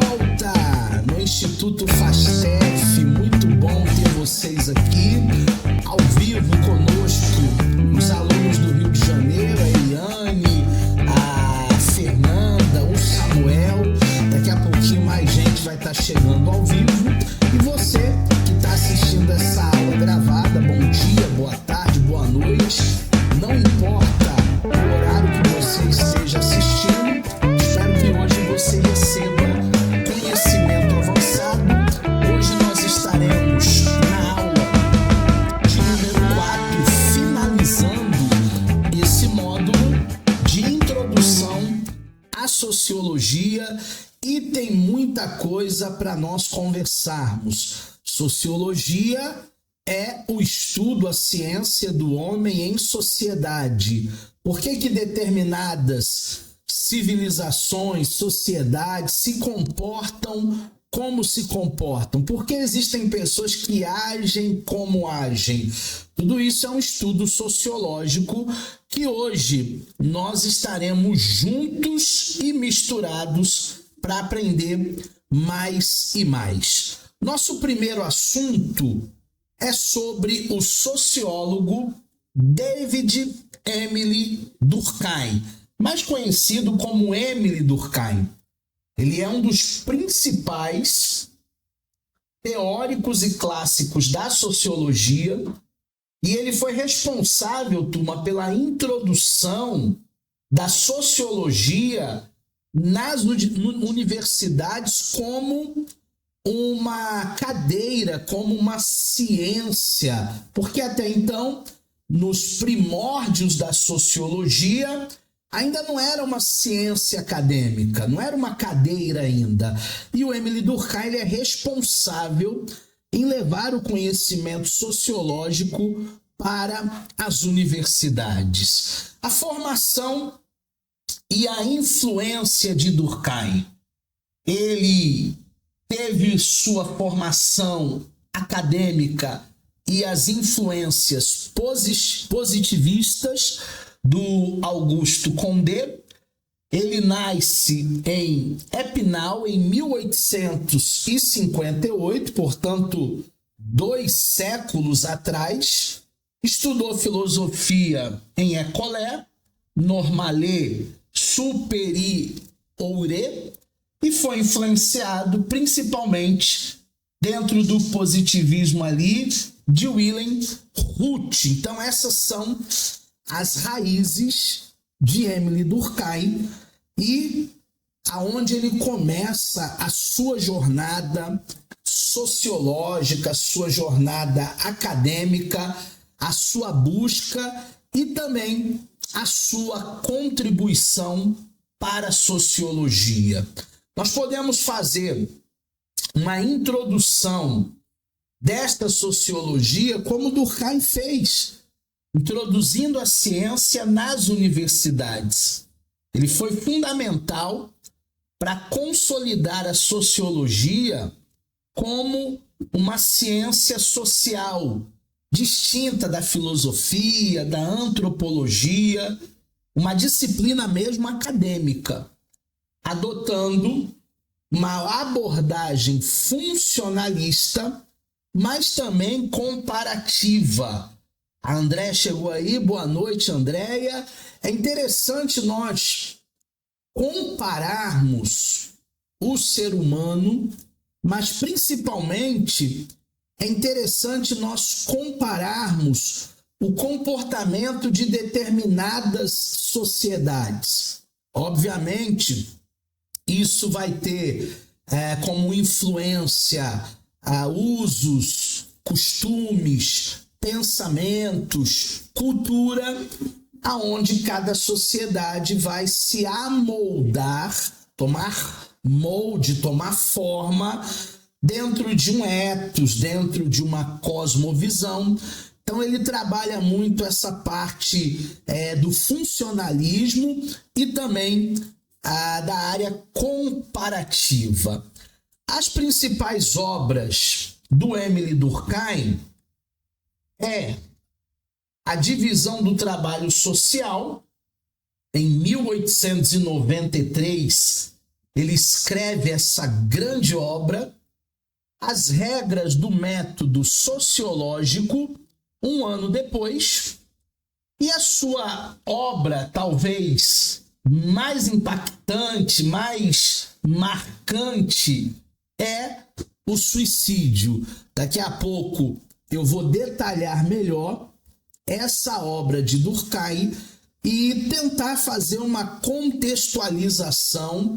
volta no Instituto Fastef. Muito bom ter vocês aqui, ao vivo conosco, os alunos do Rio de Janeiro, a Eliane, a Fernanda, o Samuel. Daqui a pouquinho mais gente vai estar chegando ao vivo. E você que está assistindo essa aula gravada, bom dia, boa tarde, boa noite. Não importa o horário que você esteja assistindo, espero que hoje você receba conhecimento avançado. Hoje nós estaremos na aula de número 4, finalizando esse módulo de introdução à sociologia, e tem muita coisa para nós conversarmos. Sociologia é o estudo, a ciência do homem em sociedade. Por que determinadas civilizações, sociedades se comportam como se comportam? Por que existem pessoas que agem como agem? Tudo isso é um estudo sociológico que hoje nós estaremos juntos e misturados para aprender mais e mais. Nosso primeiro assunto é sobre o sociólogo David Emile Durkheim, mais conhecido como Emile Durkheim. Ele é um dos principais teóricos e clássicos da sociologia, e ele foi responsável, turma, pela introdução da sociologia nas universidades como uma cadeira, como uma ciência, porque até então, nos primórdios da sociologia, ainda não era uma ciência acadêmica, não era uma cadeira ainda. E o Emile Durkheim ele é responsável em levar o conhecimento sociológico para as universidades. A formação e a influência de Durkheim. Ele teve sua formação acadêmica e as influências positivistas do Auguste Condé. Ele nasce em Épinal em 1858, portanto, 2 séculos atrás. Estudou filosofia em École Normale Supérieure e foi influenciado principalmente dentro do positivismo ali de Wilhelm Reich. Então essas são as raízes de Emile Durkheim e aonde ele começa a sua jornada sociológica, a sua jornada acadêmica, a sua busca e também a sua contribuição para a sociologia. Nós podemos fazer uma introdução desta sociologia como Durkheim fez, introduzindo a ciência nas universidades. Ele foi fundamental para consolidar a sociologia como uma ciência social, distinta da filosofia, da antropologia, uma disciplina mesmo acadêmica, adotando uma abordagem funcionalista, mas também comparativa. A Andréia chegou aí, boa noite, Andréia. É interessante nós compararmos o ser humano, mas principalmente é interessante nós compararmos o comportamento de determinadas sociedades. Obviamente, isso vai ter como influência usos, costumes, pensamentos, cultura, aonde cada sociedade vai se amoldar, tomar molde, tomar forma dentro de um ethos, dentro de uma cosmovisão. Então ele trabalha muito essa parte do funcionalismo e também da área comparativa. As principais obras do Emile Durkheim é a divisão do trabalho social, em 1893, ele escreve essa grande obra, As Regras do Método Sociológico, um ano depois, e a sua obra talvez mais impactante, mais marcante é o suicídio. Daqui a pouco eu vou detalhar melhor essa obra de Durkheim e tentar fazer uma contextualização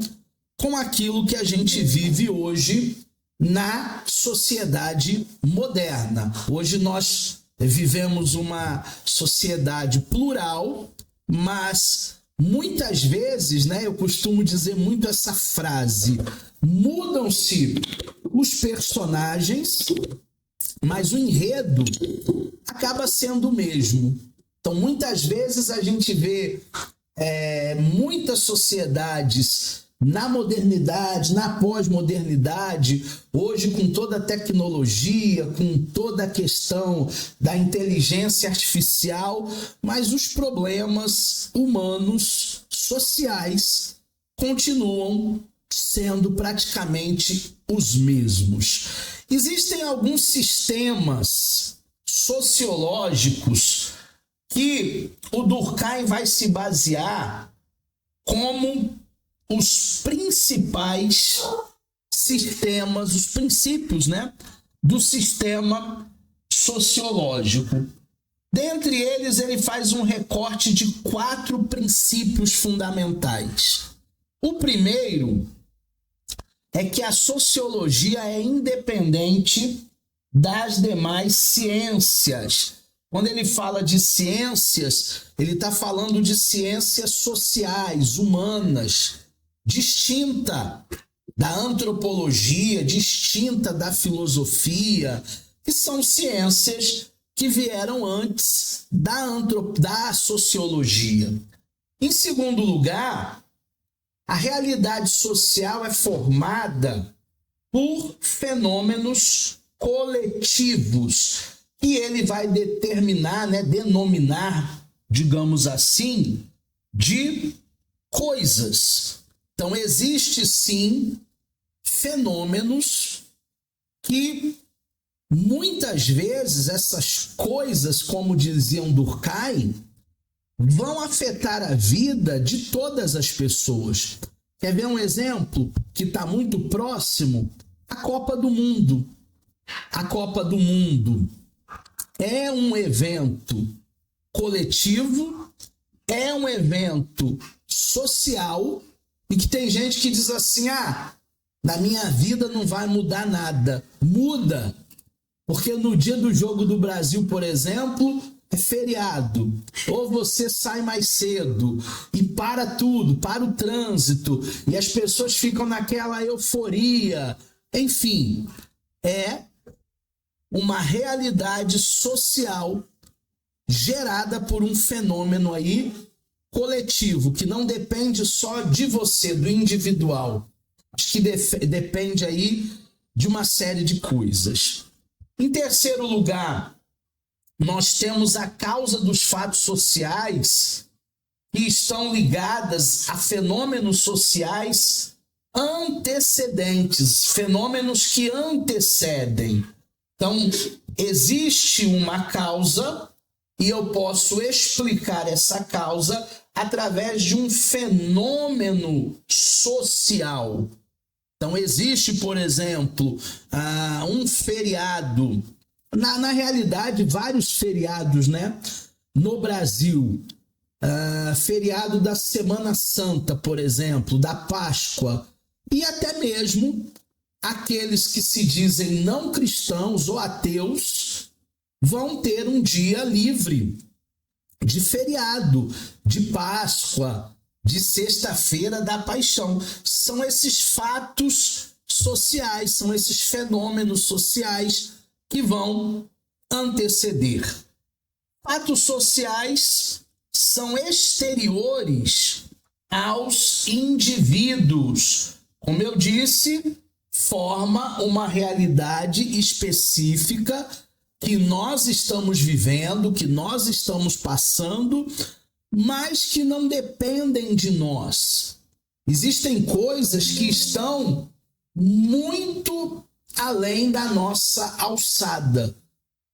com aquilo que a gente vive hoje na sociedade moderna. Hoje nós vivemos uma sociedade plural, mas muitas vezes, né, eu costumo dizer muito essa frase, mudam-se os personagens, mas o enredo acaba sendo o mesmo. Então, muitas vezes a gente vê muitas sociedades na modernidade, na pós-modernidade, hoje com toda a tecnologia, com toda a questão da inteligência artificial, mas os problemas humanos, sociais, continuam sendo praticamente os mesmos. Existem alguns sistemas sociológicos que o Durkheim vai se basear como os principais sistemas, os princípios, né, do sistema sociológico. Dentre eles, ele faz um recorte de 4 princípios fundamentais. O primeiro é que a sociologia é independente das demais ciências. Quando ele fala de ciências, ele está falando de ciências sociais, humanas, distinta da antropologia, distinta da filosofia, que são ciências que vieram antes da sociologia. Em segundo lugar, a realidade social é formada por fenômenos coletivos, que ele vai determinar, né, denominar, digamos assim, de coisas. Então, existe sim fenômenos que muitas vezes essas coisas, como diziam Durkheim, vão afetar a vida de todas as pessoas. Quer ver um exemplo que está muito próximo? A Copa do Mundo. A Copa do Mundo é um evento coletivo, é um evento social, e que tem gente que diz assim, na minha vida não vai mudar nada. Muda, porque no dia do jogo do Brasil, por exemplo, é feriado, ou você sai mais cedo e para tudo, para o trânsito, e as pessoas ficam naquela euforia. Enfim, é uma realidade social gerada por um fenômeno aí coletivo, que não depende só de você, do individual, que depende aí de uma série de coisas. Em terceiro lugar, nós temos a causa dos fatos sociais que estão ligadas a fenômenos sociais antecedentes, fenômenos que antecedem. Então, existe uma causa e eu posso explicar essa causa através de um fenômeno social. Então, existe, por exemplo, um feriado. Na realidade, vários feriados, né? No Brasil. Feriado da Semana Santa, por exemplo, da Páscoa. E até mesmo aqueles que se dizem não cristãos ou ateus vão ter um dia livre de feriado, de Páscoa, de Sexta-feira da Paixão. São esses fatos sociais, são esses fenômenos sociais que vão anteceder. Fatos sociais são exteriores aos indivíduos. Como eu disse, forma uma realidade específica que nós estamos vivendo, que nós estamos passando, mas que não dependem de nós. Existem coisas que estão muito além da nossa alçada.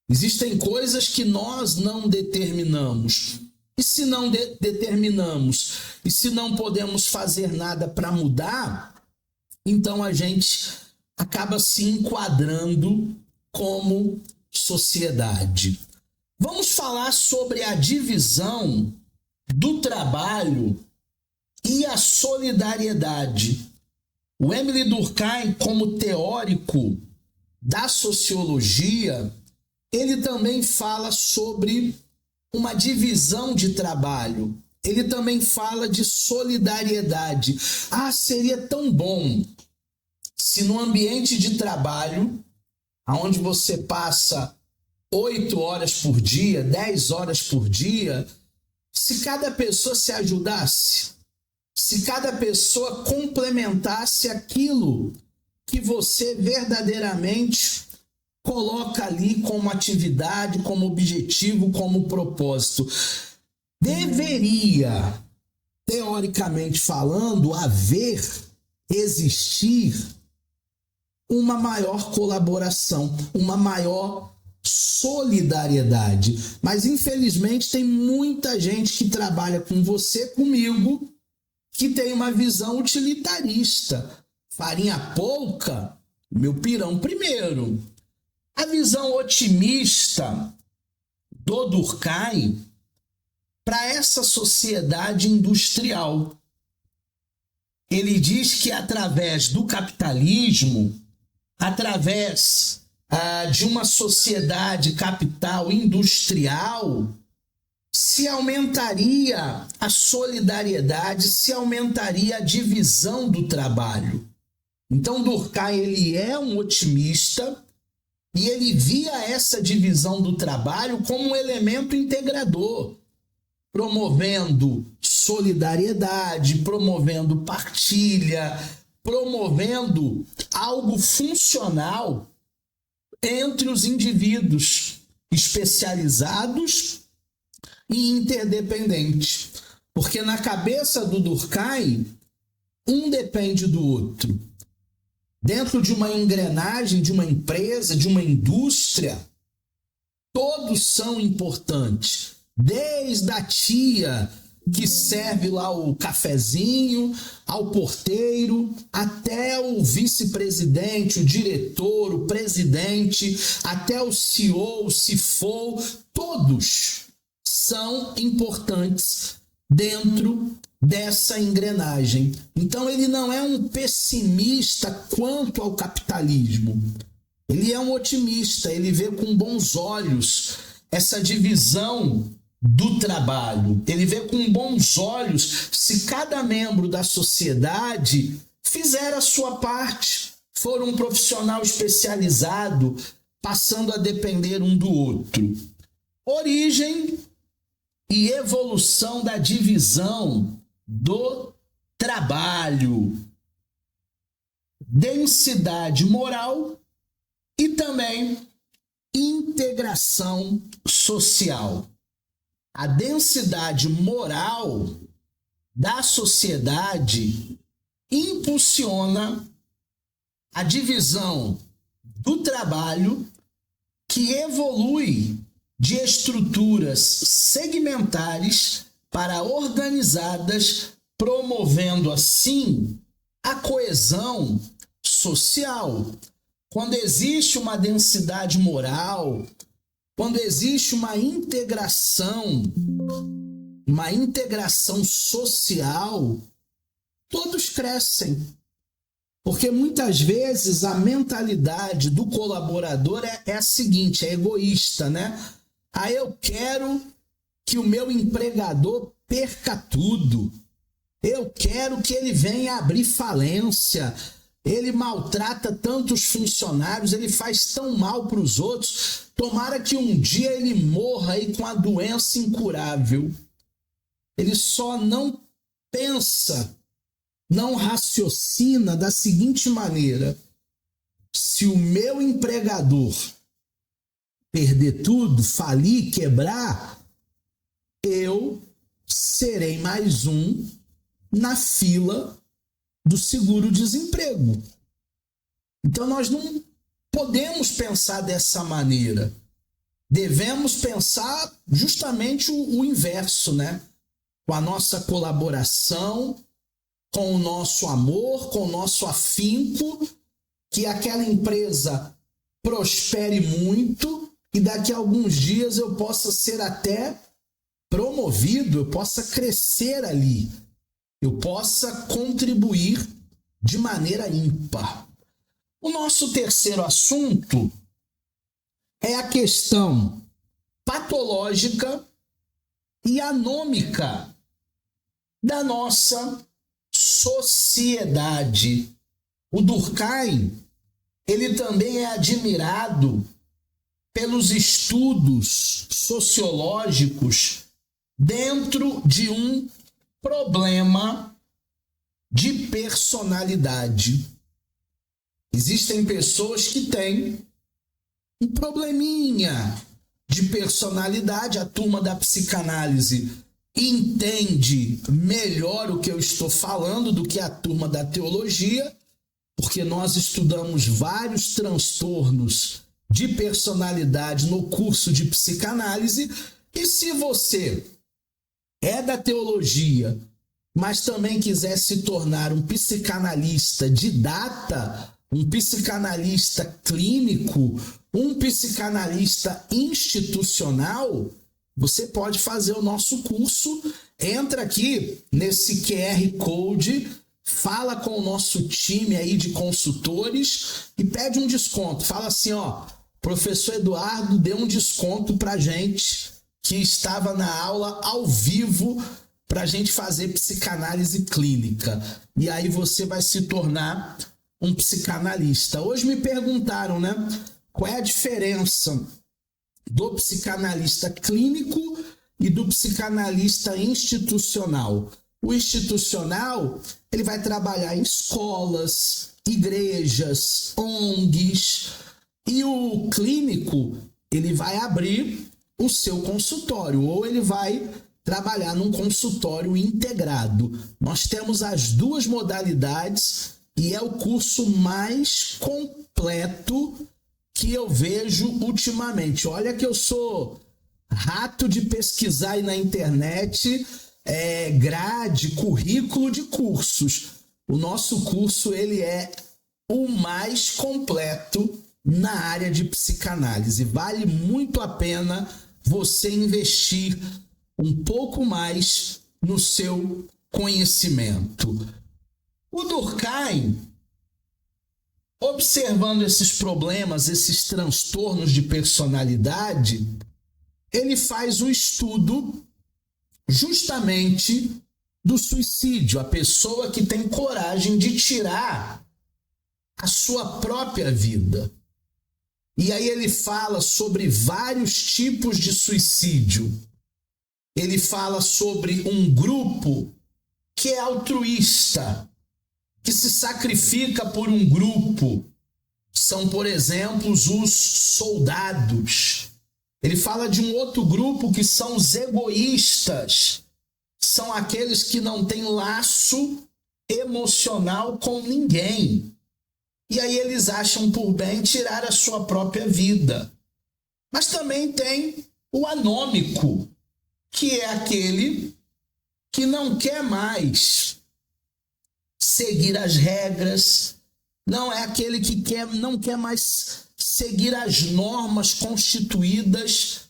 Existem coisas que nós não determinamos. E se não determinamos, e se não podemos fazer nada para mudar, então a gente acaba se enquadrando como sociedade. Vamos falar sobre a divisão do trabalho e a solidariedade. O Émile Durkheim, como teórico da sociologia, ele também fala sobre uma divisão de trabalho. Ele também fala de solidariedade. Seria tão bom se no ambiente de trabalho, onde você passa 8 horas por dia, 10 horas por dia, se cada pessoa se ajudasse, se cada pessoa complementasse aquilo que você verdadeiramente coloca ali como atividade, como objetivo, como propósito. Deveria, teoricamente falando, existir uma maior colaboração, uma maior solidariedade. Mas, infelizmente, tem muita gente que trabalha com você, comigo, que tem uma visão utilitarista. Farinha pouca, meu pirão primeiro. A visão otimista do Durkheim para essa sociedade industrial. Ele diz que através do capitalismo, através de uma sociedade capital industrial, se aumentaria a solidariedade, se aumentaria a divisão do trabalho. Então Durkheim, ele é um otimista e ele via essa divisão do trabalho como um elemento integrador, promovendo solidariedade, promovendo partilha, promovendo algo funcional entre os indivíduos especializados e interdependentes. Porque na cabeça do Durkheim, um depende do outro. Dentro de uma engrenagem, de uma empresa, de uma indústria, todos são importantes. Desde a tia que serve lá o cafezinho, ao porteiro, até o vice-presidente, o diretor, o presidente, até o CEO, o CFO, todos são importantes dentro dessa engrenagem. Então ele não é um pessimista quanto ao capitalismo. Ele é um otimista, ele vê com bons olhos essa divisão do trabalho. Ele vê com bons olhos se cada membro da sociedade fizer a sua parte, for um profissional especializado, passando a depender um do outro. Origem e evolução da divisão do trabalho, densidade moral e também integração social. A densidade moral da sociedade impulsiona a divisão do trabalho, que evolui de estruturas segmentares para organizadas, promovendo assim a coesão social. Quando existe uma densidade moral, quando existe uma integração social, todos crescem. Porque muitas vezes a mentalidade do colaborador é a seguinte, é egoísta, né? Eu quero que o meu empregador perca tudo. Eu quero que ele venha abrir falência. Ele maltrata tantos funcionários, ele faz tão mal para os outros. Tomara que um dia ele morra aí com a doença incurável. Ele só não pensa, não raciocina da seguinte maneira: se o meu empregador perder tudo, falir, quebrar, eu serei mais um na fila do seguro-desemprego. Então nós não podemos pensar dessa maneira. Devemos pensar justamente o inverso, né? Com a nossa colaboração, com o nosso amor, com o nosso afinco, que aquela empresa prospere muito e daqui a alguns dias eu possa ser até promovido, eu possa crescer ali, eu possa contribuir de maneira ímpar. O nosso terceiro assunto é a questão patológica e anômica da nossa sociedade. O Durkheim, ele também é admirado pelos estudos sociológicos dentro de um problema de personalidade. Existem pessoas que têm um probleminha de personalidade. A turma da psicanálise entende melhor o que eu estou falando do que a turma da teologia, porque nós estudamos vários transtornos de personalidade no curso de psicanálise. E se você é da teologia, mas também quiser se tornar um psicanalista didata, um psicanalista clínico, um psicanalista institucional, você pode fazer o nosso curso. Entra aqui nesse QR Code, fala com o nosso time aí de consultores e pede um desconto. Fala assim, ó, professor Eduardo deu um desconto pra gente que estava na aula ao vivo pra gente fazer psicanálise clínica. E aí você vai se tornar um psicanalista. Hoje me perguntaram, né, qual é a diferença do psicanalista clínico e do psicanalista institucional. O institucional, ele vai trabalhar em escolas, igrejas, ONGs, e o clínico, ele vai abrir o seu consultório, ou ele vai trabalhar num consultório integrado. Nós temos as duas modalidades e é o curso mais completo que eu vejo ultimamente. Olha que eu sou rato de pesquisar aí na internet, grade, currículo de cursos. O nosso curso, ele é o mais completo na área de psicanálise. Vale muito a pena você investir um pouco mais no seu conhecimento. O Durkheim, observando esses problemas, esses transtornos de personalidade, ele faz um estudo justamente do suicídio, a pessoa que tem coragem de tirar a sua própria vida. E aí ele fala sobre vários tipos de suicídio. Ele fala sobre um grupo que é altruísta, que se sacrifica por um grupo. São, por exemplo, os soldados. Ele fala de um outro grupo que são os egoístas. São aqueles que não têm laço emocional com ninguém. E aí eles acham por bem tirar a sua própria vida. Mas também tem o anômico, que é aquele que não quer mais seguir as regras, não é aquele que não quer mais seguir as normas constituídas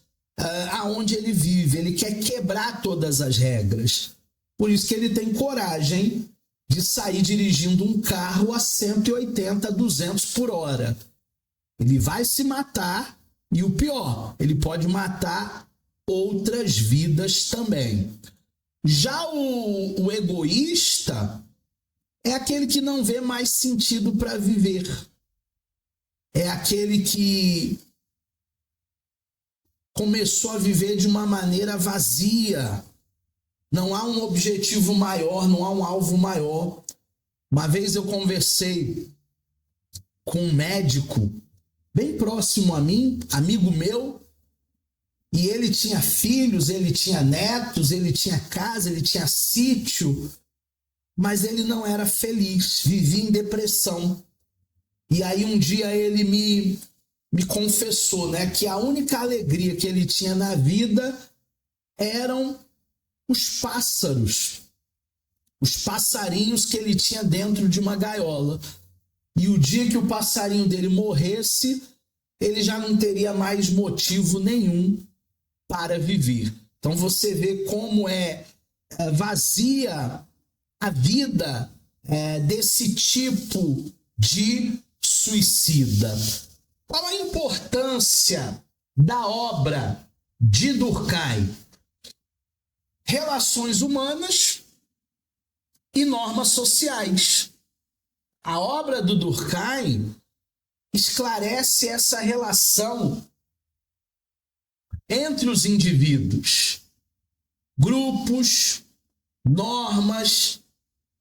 aonde ele vive. Ele quer quebrar todas as regras. Por isso que ele tem coragem de sair dirigindo um carro a 180, 200 por hora. Ele vai se matar e o pior, ele pode matar outras vidas também. Já o egoísta é aquele que não vê mais sentido para viver. É aquele que começou a viver de uma maneira vazia. Não há um objetivo maior, não há um alvo maior. Uma vez eu conversei com um médico bem próximo a mim, amigo meu, e ele tinha filhos, ele tinha netos, ele tinha casa, ele tinha sítio. mas ele não era feliz, vivia em depressão. E aí um dia ele me confessou, né, que a única alegria que ele tinha na vida eram os pássaros, os passarinhos que ele tinha dentro de uma gaiola. E o dia que o passarinho dele morresse, ele já não teria mais motivo nenhum para viver. Então você vê como é vazia a vida desse tipo de suicida. Qual a importância da obra de Durkheim? Relações humanas e normas sociais. A obra do Durkheim esclarece essa relação entre os indivíduos, grupos, normas,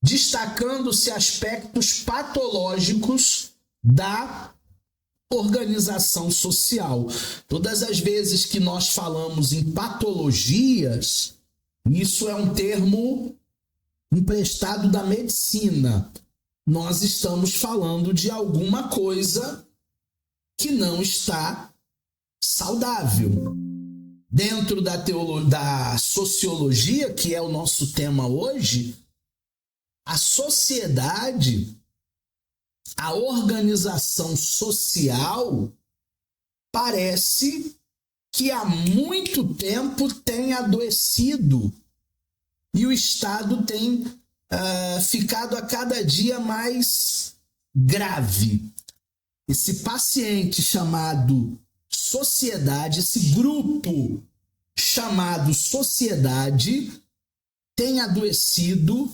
destacando-se aspectos patológicos da organização social. Todas as vezes que nós falamos em patologias, isso é um termo emprestado da medicina. Nós estamos falando de alguma coisa que não está saudável. Dentro da sociologia, que é o nosso tema hoje, a sociedade, a organização social, parece que há muito tempo tem adoecido e o Estado tem ficado a cada dia mais grave. Esse paciente chamado sociedade, esse grupo chamado sociedade, tem adoecido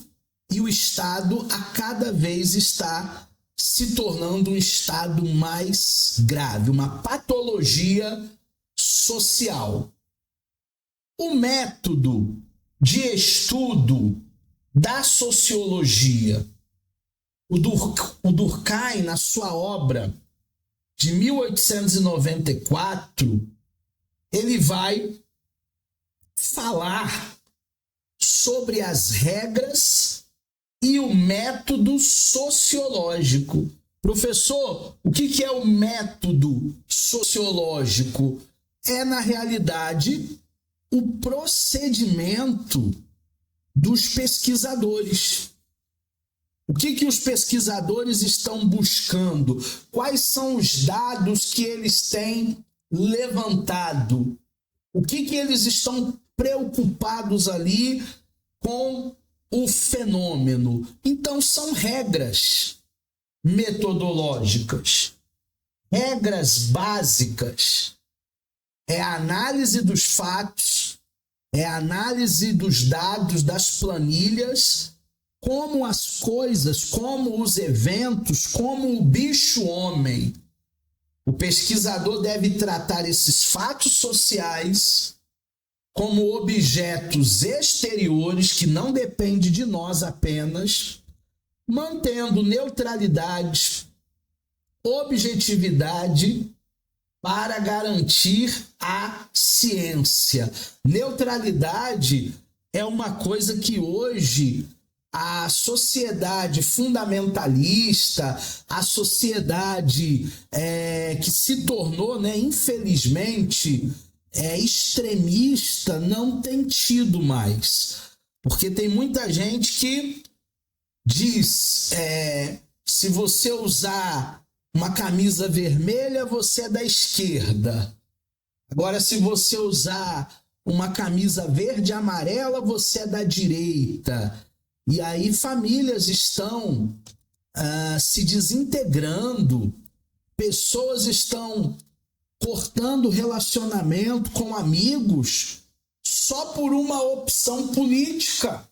e o Estado a cada vez está se tornando um estado mais grave, uma patologia social. O método de estudo da sociologia, o Durkheim, na sua obra de 1894, ele vai falar sobre as regras e o método sociológico. Professor, o que é o método sociológico? É, na realidade, o procedimento dos pesquisadores. O que os pesquisadores estão buscando? Quais são os dados que eles têm levantado? O que eles estão preocupados ali com o fenômeno? Então, são regras metodológicas, regras básicas. É a análise dos fatos, é a análise dos dados, das planilhas, como as coisas, como os eventos, como o bicho-homem. O pesquisador deve tratar esses fatos sociais como objetos exteriores que não dependem de nós apenas, mantendo neutralidade, objetividade para garantir a ciência. Neutralidade é uma coisa que hoje a sociedade fundamentalista, a sociedade que se tornou, infelizmente, extremista, não tem tido mais. Porque tem muita gente que diz, se você usar uma camisa vermelha, você é da esquerda. Agora, se você usar uma camisa verde e amarela, você é da direita. E aí famílias estão se desintegrando, pessoas estão cortando relacionamento com amigos só por uma opção política,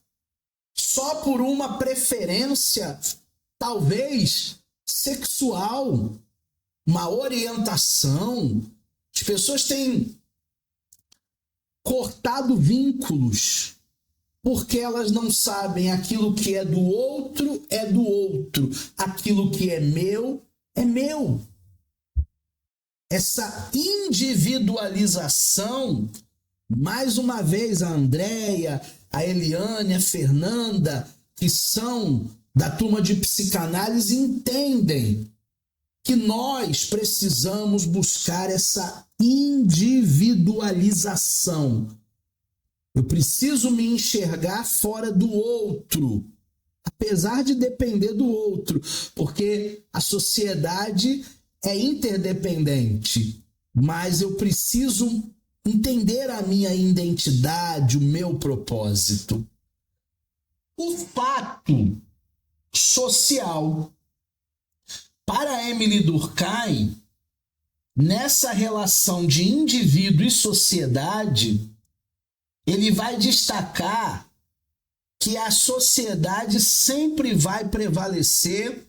só por uma preferência, talvez sexual, uma orientação. As pessoas têm cortado vínculos porque elas não sabem aquilo que é do outro, aquilo que é meu, é meu. Essa individualização, mais uma vez a Andréia, a Eliane, a Fernanda, que são da turma de psicanálise entendem que nós precisamos buscar essa individualização. Eu preciso me enxergar fora do outro, apesar de depender do outro, porque a sociedade é interdependente, mas eu preciso entender a minha identidade, o meu propósito. O fato social. Para Emily Durkheim, nessa relação de indivíduo e sociedade, ele vai destacar que a sociedade sempre vai prevalecer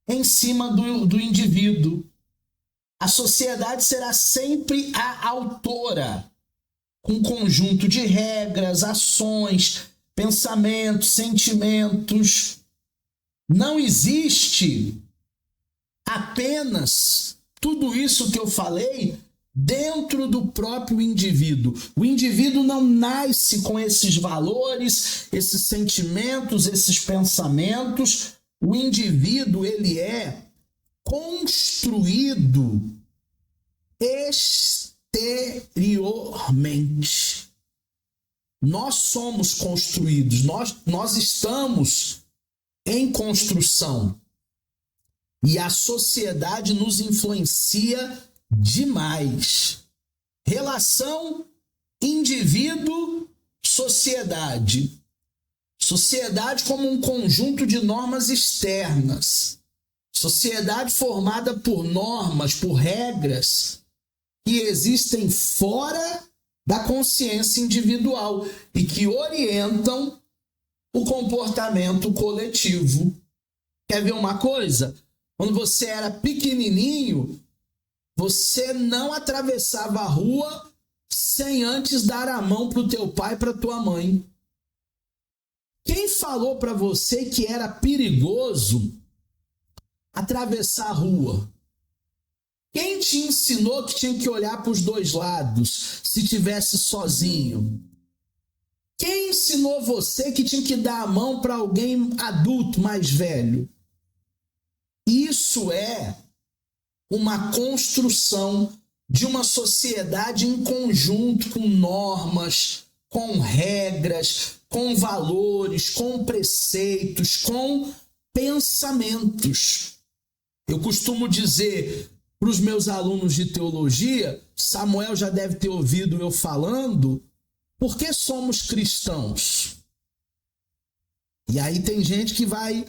em cima do indivíduo. A sociedade será sempre a autora, com um conjunto de regras, ações, pensamentos, sentimentos. Não existe apenas tudo isso que eu falei dentro do próprio indivíduo. O indivíduo não nasce com esses valores, esses sentimentos, esses pensamentos. O indivíduo, ele é construído exteriormente. Nós somos construídos, nós estamos em construção. E a sociedade nos influencia demais. Relação indivíduo-sociedade. Sociedade como um conjunto de normas externas. Sociedade formada por normas, por regras que existem fora da consciência individual e que orientam o comportamento coletivo. Quer ver uma coisa? Quando você era pequenininho, você não atravessava a rua sem antes dar a mão para o teu pai e para tua mãe. Quem falou para você que era perigoso atravessar a rua? Quem te ensinou que tinha que olhar para os dois lados se estivesse sozinho? Quem ensinou você que tinha que dar a mão para alguém adulto mais velho? Isso é uma construção de uma sociedade em conjunto, com normas, com regras, com valores, com preceitos, com pensamentos. Eu costumo dizer para os meus alunos de teologia, Samuel já deve ter ouvido eu falando, por que somos cristãos? E aí tem gente que vai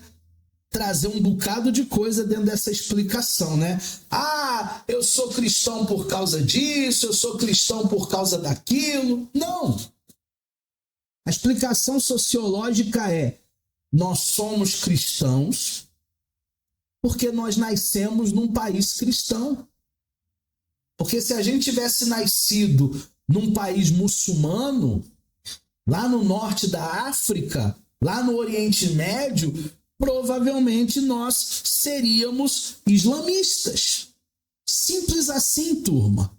trazer um bocado de coisa dentro dessa explicação, né? Ah, eu sou cristão por causa disso, eu sou cristão por causa daquilo. Não! A explicação sociológica é: nós somos cristãos porque nós nascemos num país cristão. Porque se a gente tivesse nascido num país muçulmano, lá no norte da África, lá no Oriente Médio, provavelmente nós seríamos islamistas. Simples assim, turma.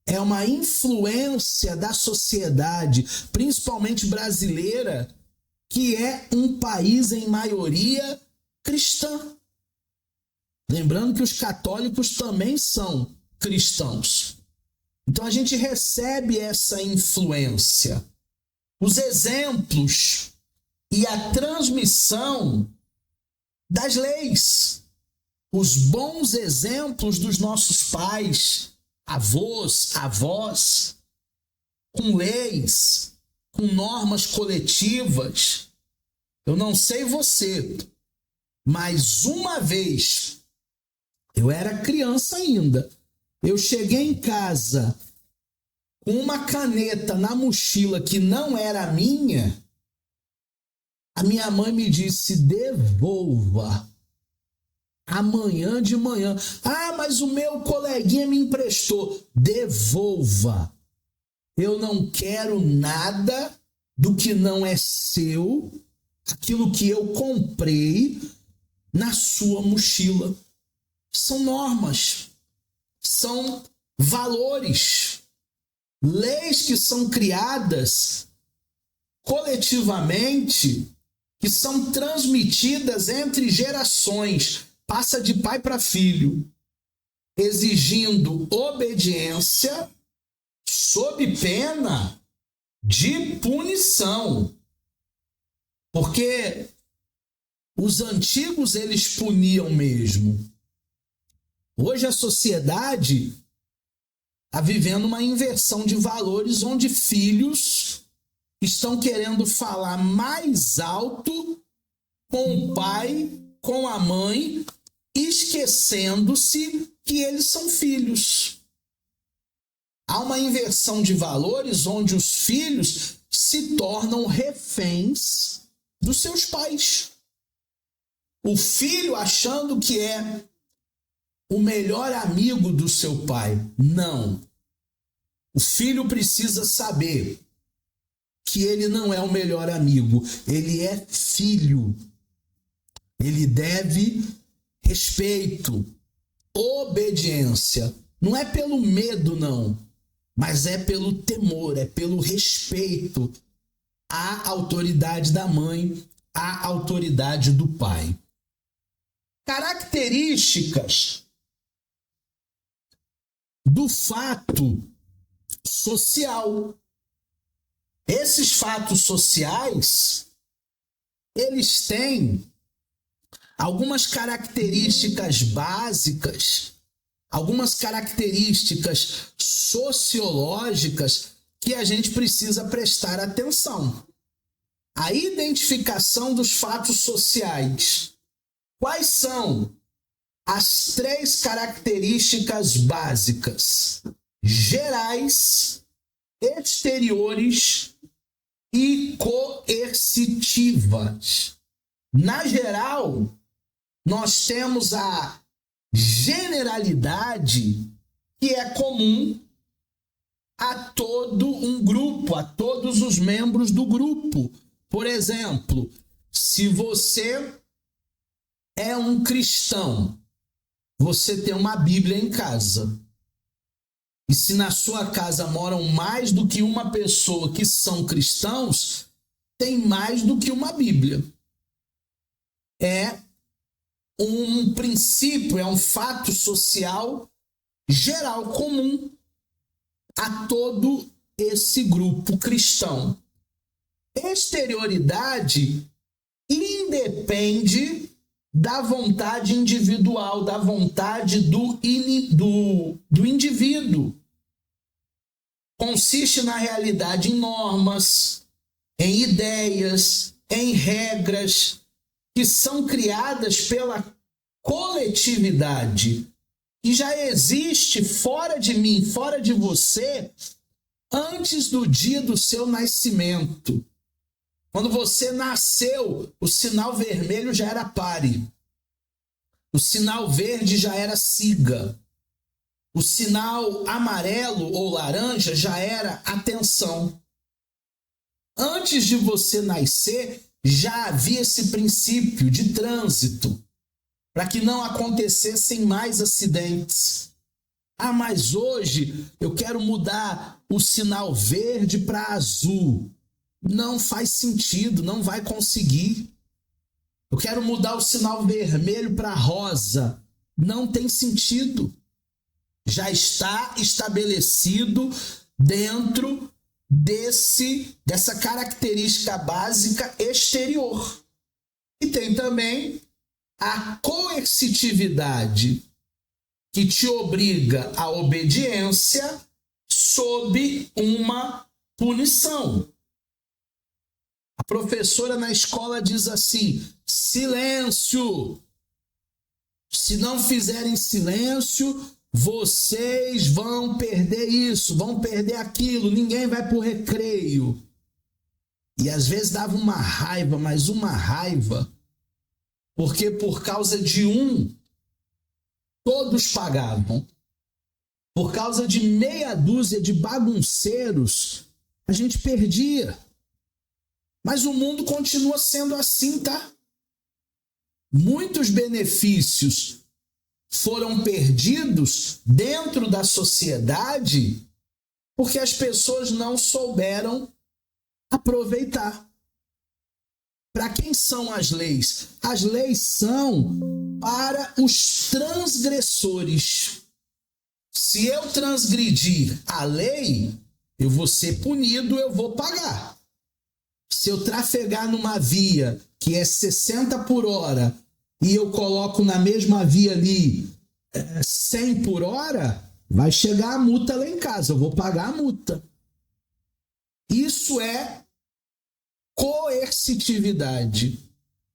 É uma influência da sociedade, principalmente brasileira, que é um país em maioria cristã. Lembrando que os católicos também são cristãos. Então a gente recebe essa influência. Os exemplos e a transmissão das leis. Os bons exemplos dos nossos pais, avós, avós, com leis, com normas coletivas. Eu não sei você, mas uma vez, eu era criança ainda, eu cheguei em casa com uma caneta na mochila que não era minha, a minha mãe me disse: devolva. Amanhã de manhã. Ah, mas o meu coleguinha me emprestou. Devolva. Eu não quero nada do que não é seu, aquilo que eu comprei na sua mochila. São normas, são valores, leis que são criadas coletivamente, que são transmitidas entre gerações, passa de pai para filho, exigindo obediência sob pena de punição. Porque os antigos eles puniam mesmo. Hoje a sociedade está vivendo uma inversão de valores onde filhos estão querendo falar mais alto com o pai, com a mãe, esquecendo-se que eles são filhos. Há uma inversão de valores onde os filhos se tornam reféns dos seus pais. O filho achando que é o melhor amigo do seu pai. Não. O filho precisa saber que ele não é o melhor amigo. Ele é filho. Ele deve respeito, obediência. Não é pelo medo, não. Mas é pelo temor, é pelo respeito à autoridade da mãe, à autoridade do pai. Características do fato social. Esses fatos sociais, eles têm algumas características básicas, algumas características sociológicas que a gente precisa prestar atenção. A identificação dos fatos sociais. Quais são as 3 características básicas? Gerais, exteriores e coercitivas. Na geral, nós temos a generalidade que é comum a todo um grupo, a todos os membros do grupo. Por exemplo, se você é um cristão, você tem uma Bíblia em casa. E se na sua casa moram mais do que uma pessoa que são cristãos, tem mais do que uma Bíblia. É um princípio, é um fato social geral, comum a todo esse grupo cristão. Exterioridade independe da vontade individual, da vontade do indivíduo. Consiste na realidade em normas, em ideias, em regras que são criadas pela coletividade, que já existe fora de mim, fora de você, antes do dia do seu nascimento. Quando você nasceu, o sinal vermelho já era pare. O sinal verde já era siga. O sinal amarelo ou laranja já era atenção. Antes de você nascer, já havia esse princípio de trânsito, para que não acontecessem mais acidentes. Ah, mas hoje eu quero mudar o sinal verde para azul. Não faz sentido, não vai conseguir. Eu quero mudar o sinal vermelho para rosa. Não tem sentido. Já está estabelecido dentro dessa característica básica exterior. E tem também a coercitividade, que te obriga à obediência sob uma punição. A professora na escola diz assim: silêncio! Se não fizerem silêncio, vocês vão perder isso, vão perder aquilo, ninguém vai para o recreio. E às vezes dava uma raiva, mas uma raiva, porque por causa de um, todos pagavam. Por causa de meia dúzia de bagunceiros, a gente perdia. Mas o mundo continua sendo assim, tá? Muitos benefícios foram perdidos dentro da sociedade porque as pessoas não souberam aproveitar. Para quem são as leis? As leis são para os transgressores. Se eu transgredir a lei, eu vou ser punido, eu vou pagar. Se eu trafegar numa via que é 60 por hora e eu coloco na mesma via ali 100 por hora, vai chegar a multa lá em casa, eu vou pagar a multa. Isso é coercitividade.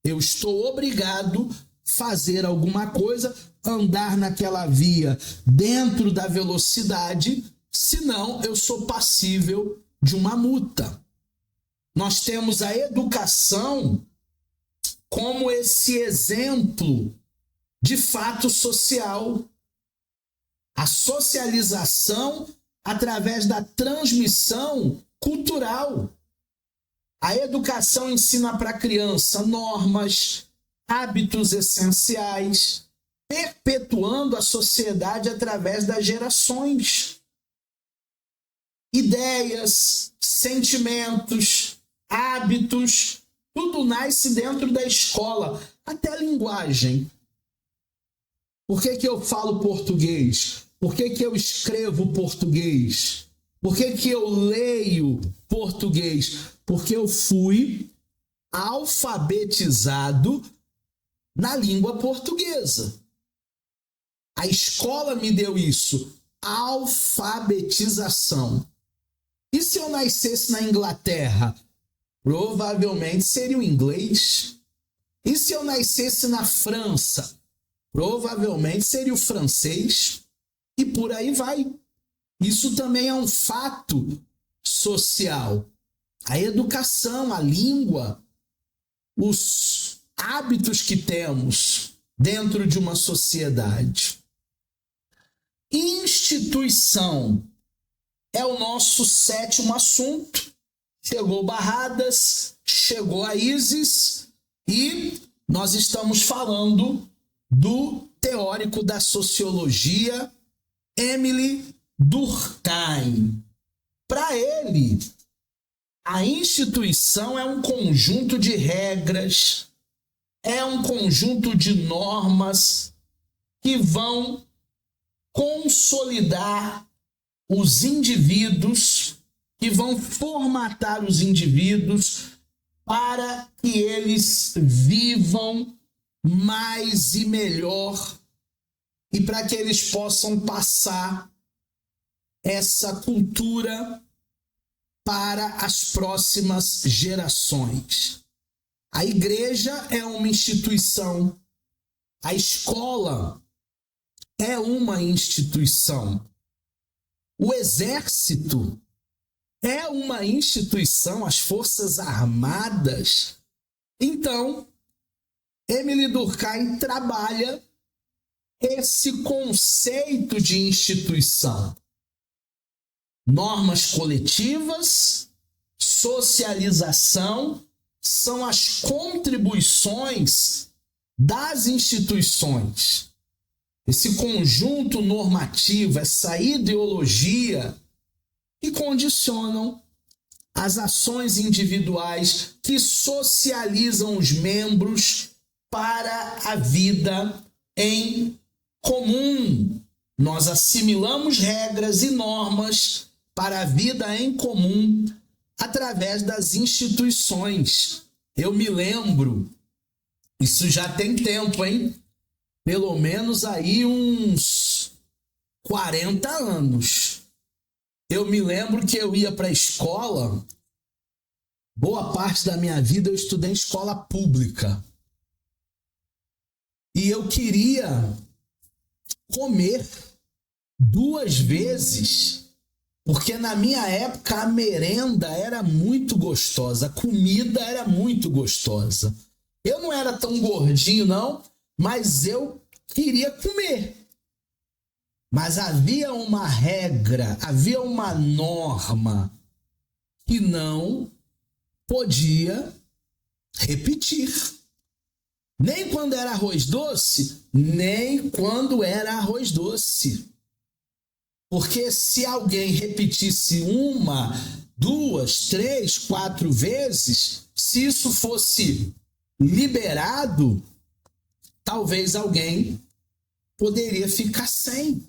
Eu estou obrigado a fazer alguma coisa, andar naquela via dentro da velocidade, senão eu sou passível de uma multa. Nós temos a educação como esse exemplo de fato social. A socialização através da transmissão cultural. A educação ensina para a criança normas, hábitos essenciais, perpetuando a sociedade através das gerações. Ideias, sentimentos, hábitos, tudo nasce dentro da escola, até a linguagem. Por que eu falo português? Por que eu escrevo português? Por que eu leio português? Porque eu fui alfabetizado na língua portuguesa. A escola me deu isso, alfabetização. E se eu nascesse na Inglaterra? Provavelmente seria o inglês. E se eu nascesse na França? Provavelmente seria o francês. E por aí vai. Isso também é um fato social. A educação, a língua, os hábitos que temos dentro de uma sociedade. Instituição é o nosso sétimo assunto. Chegou Barradas, chegou a Isis e nós estamos falando do teórico da sociologia, Émile Durkheim. Para ele, a instituição é um conjunto de regras, é um conjunto de normas que vão consolidar os indivíduos, que vão formatar os indivíduos para que eles vivam mais e melhor e para que eles possam passar essa cultura para as próximas gerações. A igreja é uma instituição, a escola é uma instituição, o exército é uma instituição, as forças armadas. Então, Émile Durkheim trabalha esse conceito de instituição. Normas coletivas, socialização, são as contribuições das instituições. Esse conjunto normativo, essa ideologia que condicionam as ações individuais, que socializam os membros para a vida em comum. Nós assimilamos regras e normas para a vida em comum através das instituições. Eu me lembro, isso já tem tempo, hein? Pelo menos aí uns 40 anos. Eu me lembro que eu ia para a escola, boa parte da minha vida eu estudei em escola pública. E eu queria comer 2 vezes, porque na minha época a merenda era muito gostosa, a comida era muito gostosa. Eu não era tão gordinho não, mas eu queria comer. Mas havia uma regra, havia uma norma que não podia repetir. Nem quando era arroz doce, nem quando era arroz doce. Porque se alguém repetisse uma, duas, três, quatro vezes, se isso fosse liberado, talvez alguém poderia ficar sem.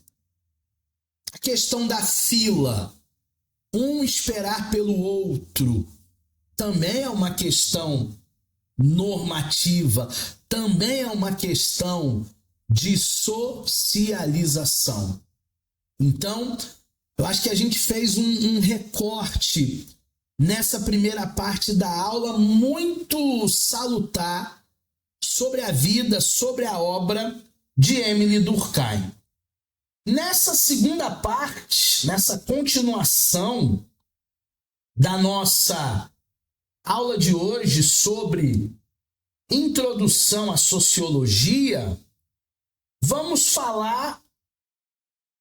A questão da fila, um esperar pelo outro, também é uma questão normativa, também é uma questão de socialização. Então, eu acho que a gente fez um recorte nessa primeira parte da aula muito salutar sobre a vida, sobre a obra de Émile Durkheim. Nessa segunda parte, nessa continuação da nossa aula de hoje sobre introdução à sociologia, vamos falar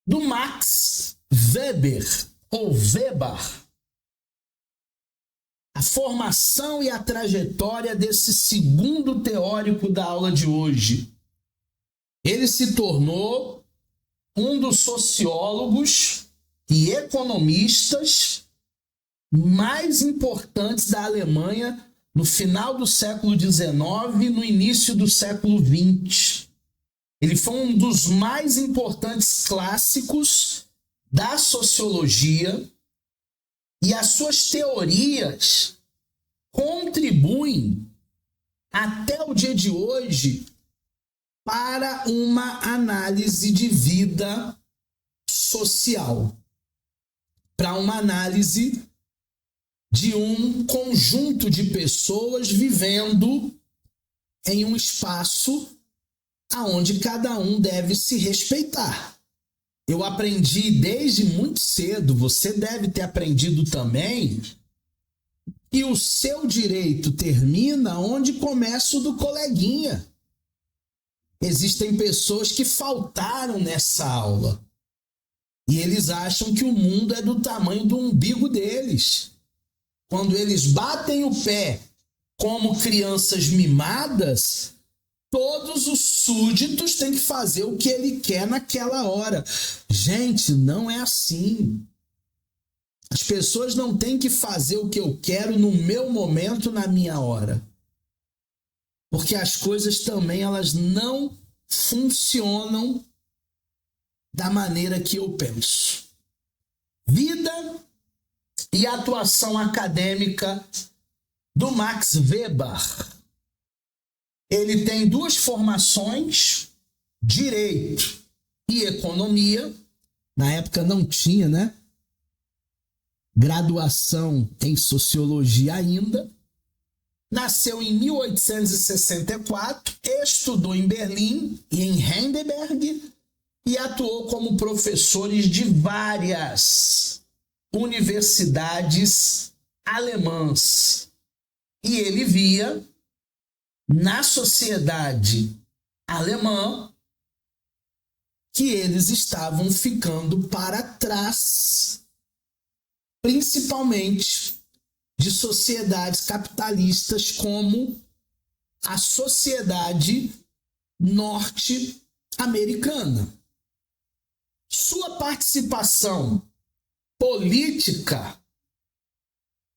do Max Weber, ou Weber, a formação e a trajetória desse segundo teórico da aula de hoje. Ele se tornou um dos sociólogos e economistas mais importantes da Alemanha no final do século XIX e no início do século XX. Ele foi um dos mais importantes clássicos da sociologia e as suas teorias contribuem até o dia de hoje para uma análise de vida social, para uma análise de um conjunto de pessoas vivendo em um espaço aonde cada um deve se respeitar. Eu aprendi desde muito cedo, você deve ter aprendido também, que o seu direito termina onde começa o do coleguinha. Existem pessoas que faltaram nessa aula e eles acham que o mundo é do tamanho do umbigo deles. Quando eles batem o pé como crianças mimadas, todos os súditos têm que fazer o que ele quer naquela hora. Gente, não é assim. As pessoas não têm que fazer o que eu quero no meu momento, na minha hora. Porque as coisas também elas não funcionam da maneira que eu penso. Vida e atuação acadêmica do Max Weber. Ele tem duas formações, direito e economia. Na época não tinha, né? Graduação em sociologia ainda. Nasceu em 1864, estudou em Berlim e em Heidelberg e atuou como professor de várias universidades alemãs. E ele via na sociedade alemã que eles estavam ficando para trás, principalmente de sociedades capitalistas como a sociedade norte-americana. Sua participação política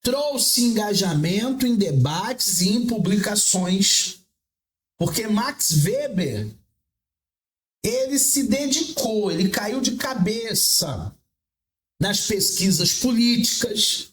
trouxe engajamento em debates e em publicações, porque Max Weber, ele se dedicou, ele caiu de cabeça nas pesquisas políticas,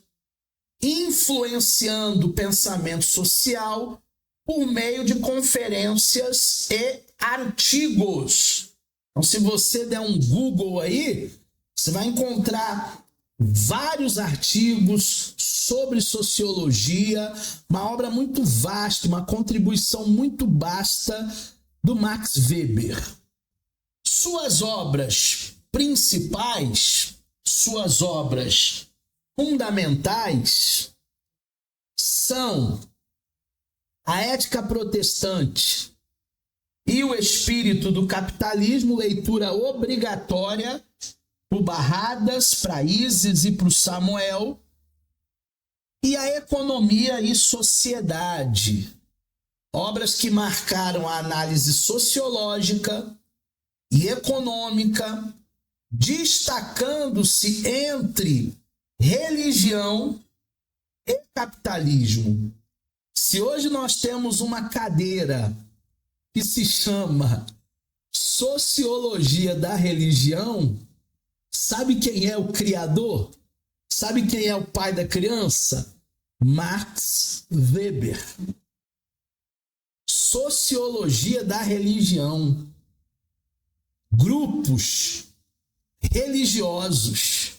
influenciando o pensamento social por meio de conferências e artigos. Então, se você der um Google aí, você vai encontrar vários artigos sobre sociologia, uma obra muito vasta, uma contribuição muito vasta do Max Weber. Suas obras principais, suas obras fundamentais são A Ética Protestante e o Espírito do Capitalismo, leitura obrigatória para o Barradas, para Isis e para o Samuel, e A Economia e Sociedade, obras que marcaram a análise sociológica e econômica destacando-se entre religião e capitalismo. Se hoje nós temos uma cadeira que se chama Sociologia da Religião, sabe quem é o criador? Sabe quem é o pai da criança? Max Weber. Sociologia da Religião. Grupos religiosos.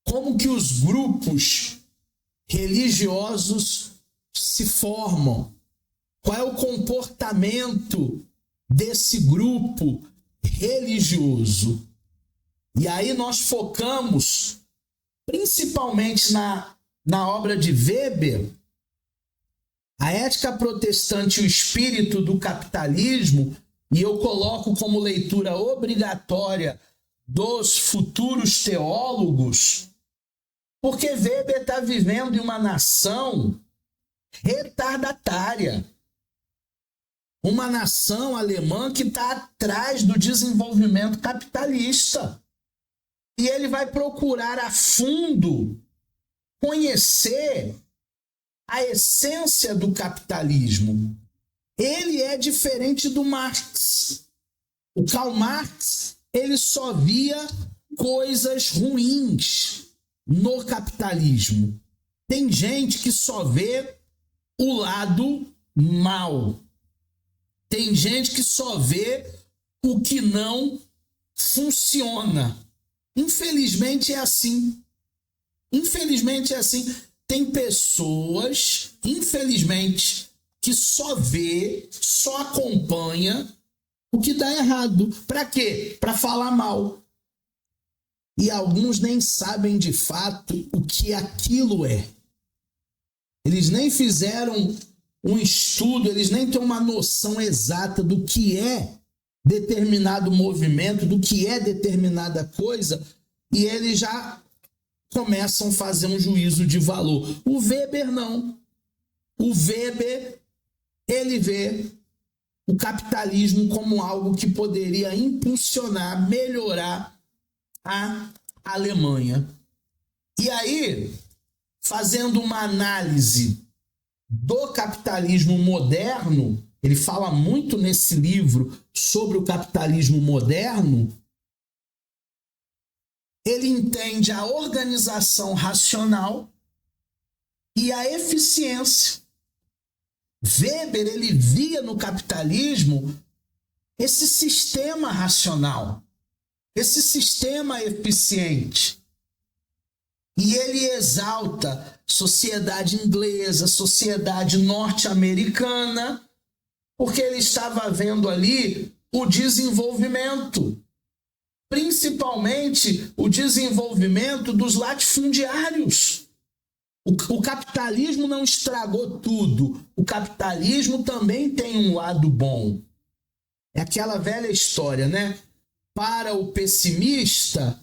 Como que os grupos religiosos se formam? Qual é o comportamento desse grupo religioso? E aí nós focamos principalmente na obra de Weber, A Ética Protestante e o Espírito do Capitalismo, e eu coloco como leitura obrigatória dos futuros teólogos, porque Weber está vivendo em uma nação retardatária. Uma nação alemã que está atrás do desenvolvimento capitalista. E ele vai procurar a fundo conhecer a essência do capitalismo. Ele é diferente do Marx. O Karl Marx, ele só via coisas ruins no capitalismo. Tem gente que só vê o lado mal. Tem gente que só vê o que não funciona. Infelizmente é assim. Infelizmente é assim. Tem pessoas, infelizmente, que só vê, só acompanha o que dá errado. Para quê? Para falar mal. E alguns nem sabem de fato o que aquilo é. Eles nem fizeram um estudo, eles nem têm uma noção exata do que é determinado movimento, do que é determinada coisa, e eles já começam a fazer um juízo de valor. O Weber não. O Weber, ele vê o capitalismo como algo que poderia impulsionar, melhorar a Alemanha. E aí, fazendo uma análise do capitalismo moderno, ele fala muito nesse livro sobre o capitalismo moderno, ele entende a organização racional e a eficiência. Weber, ele via no capitalismo esse sistema racional, esse sistema eficiente. E ele exalta sociedade inglesa, sociedade norte-americana, porque ele estava vendo ali o desenvolvimento, principalmente o desenvolvimento dos latifundiários. O capitalismo não estragou tudo. O capitalismo também tem um lado bom. É aquela velha história, né? Para o pessimista,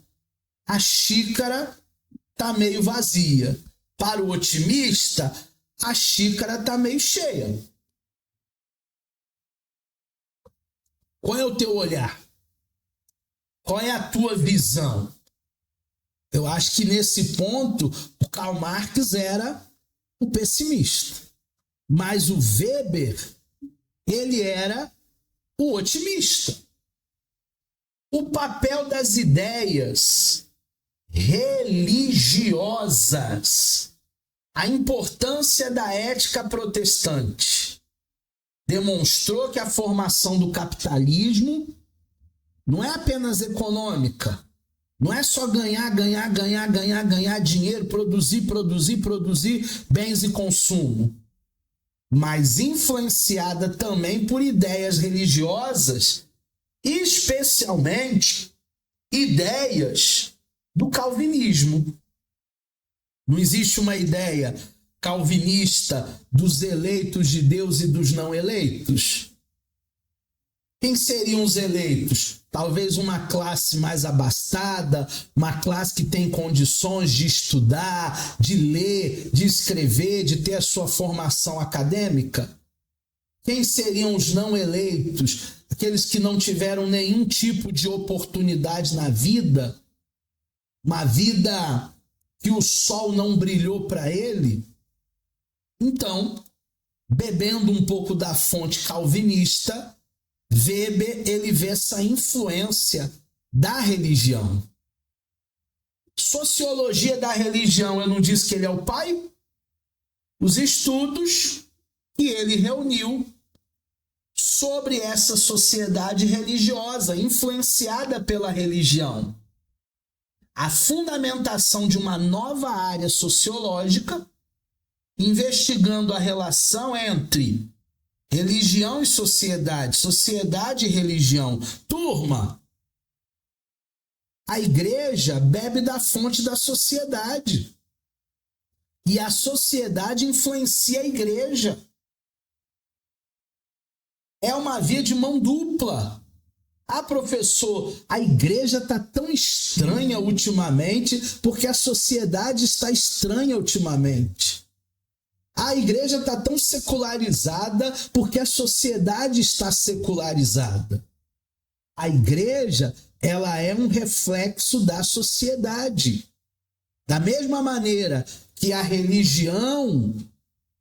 a xícara está meio vazia. Para o otimista, a xícara está meio cheia. Qual é o teu olhar? Qual é a tua visão? Eu acho que nesse ponto o Karl Marx era o pessimista. Mas o Weber, ele era o otimista. O papel das ideias religiosas, a importância da ética protestante, demonstrou que a formação do capitalismo não é apenas econômica, não é só ganhar dinheiro, produzir bens e consumo, mas influenciada também por ideias religiosas, especialmente ideias do calvinismo. Não existe uma ideia calvinista dos eleitos de Deus e dos não eleitos? Quem seriam os eleitos? Talvez uma classe mais abastada, uma classe que tem condições de estudar, de ler, de escrever, de ter a sua formação acadêmica. Quem seriam os não eleitos? Aqueles que não tiveram nenhum tipo de oportunidade na vida? Uma vida que o sol não brilhou para ele? Então, bebendo um pouco da fonte calvinista, Weber ele vê essa influência da religião. Sociologia da religião, eu não disse que ele é o pai? Os estudos que ele reuniu sobre essa sociedade religiosa, influenciada pela religião. A fundamentação de uma nova área sociológica, investigando a relação entre religião e sociedade, sociedade e religião. Turma, a igreja bebe da fonte da sociedade. E a sociedade influencia a igreja. É uma via de mão dupla. Ah, professor, a igreja está tão estranha ultimamente porque a sociedade está estranha ultimamente. A igreja está tão secularizada porque a sociedade está secularizada. A igreja, ela é um reflexo da sociedade. Da mesma maneira que a religião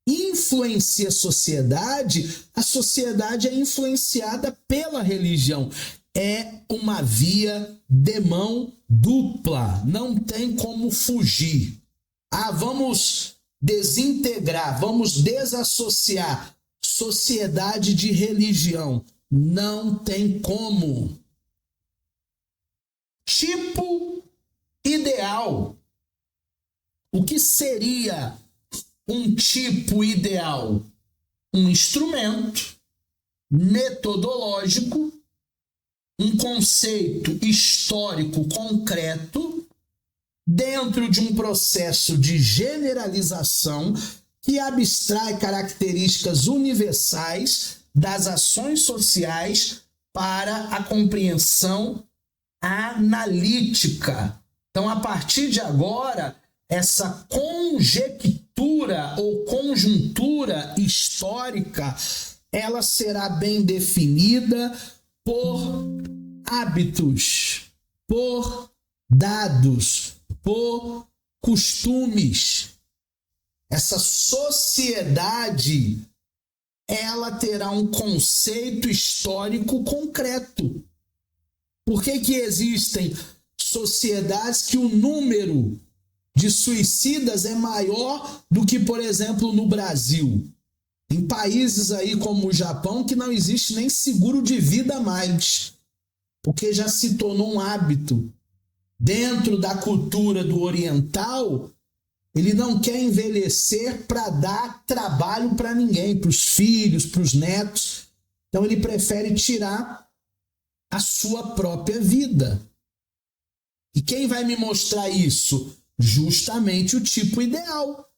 influencia a sociedade é influenciada pela religião. É uma via de mão dupla, não tem como fugir. Ah, vamos desintegrar, vamos desassociar sociedade de religião. Não tem como. Tipo ideal. O que seria um tipo ideal? Um instrumento metodológico, um conceito histórico concreto, dentro de um processo de generalização que abstrai características universais das ações sociais para a compreensão analítica. Então, a partir de agora, essa conjectura ou conjuntura histórica, ela será bem definida por hábitos, por dados, por costumes. Essa sociedade, ela terá um conceito histórico concreto. Por que existem sociedades que o número de suicidas é maior do que, por exemplo, no Brasil? Em países aí como o Japão, que não existe nem seguro de vida mais, porque já se tornou um hábito. Dentro da cultura do oriental, ele não quer envelhecer para dar trabalho para ninguém, para os filhos, para os netos. Então ele prefere tirar a sua própria vida. E quem vai me mostrar isso? Justamente o tipo ideal.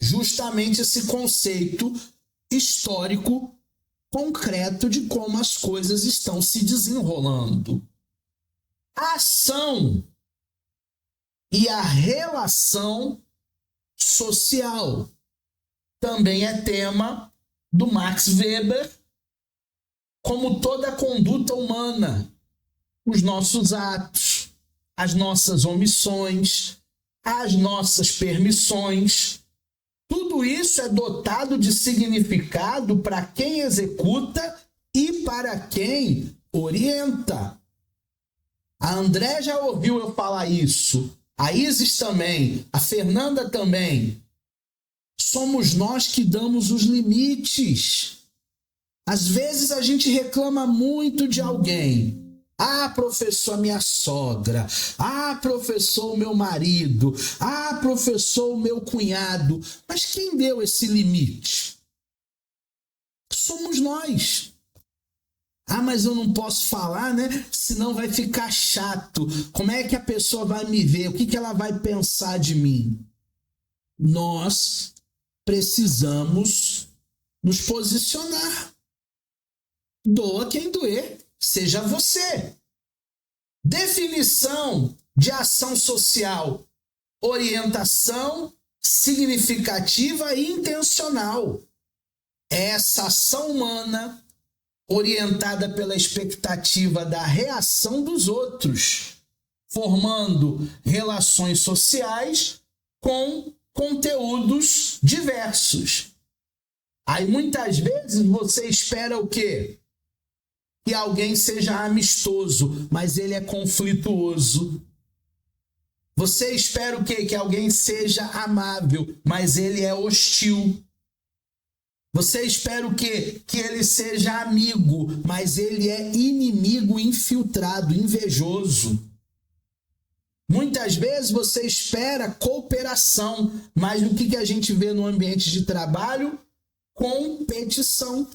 Justamente esse conceito histórico concreto de como as coisas estão se desenrolando. A ação e a relação social também é tema do Max Weber, como toda a conduta humana, os nossos atos, as nossas omissões, as nossas permissões, tudo isso é dotado de significado para quem executa e para quem orienta. A André já ouviu eu falar isso, a Isis também, a Fernanda também. Somos nós que damos os limites. Às vezes a gente reclama muito de alguém. Ah, professor, minha sogra. Ah, professor, meu marido. Ah, professor, meu cunhado. Mas quem deu esse limite? Somos nós. Ah, mas eu não posso falar, né? Senão vai ficar chato. Como é que a pessoa vai me ver? O que ela vai pensar de mim? Nós precisamos nos posicionar. Doa quem doer, seja você. Definição de ação social: orientação significativa e intencional. é essa ação humana orientada pela expectativa da reação dos outros, formando relações sociais com conteúdos diversos. Aí muitas vezes você espera o quê? Que alguém seja amistoso, mas ele é conflituoso. Você espera o quê? Que alguém seja amável, mas ele é hostil. Você espera o quê? Que ele seja amigo, mas ele é inimigo infiltrado, invejoso. Muitas vezes você espera cooperação, mas o que a gente vê no ambiente de trabalho? Competição.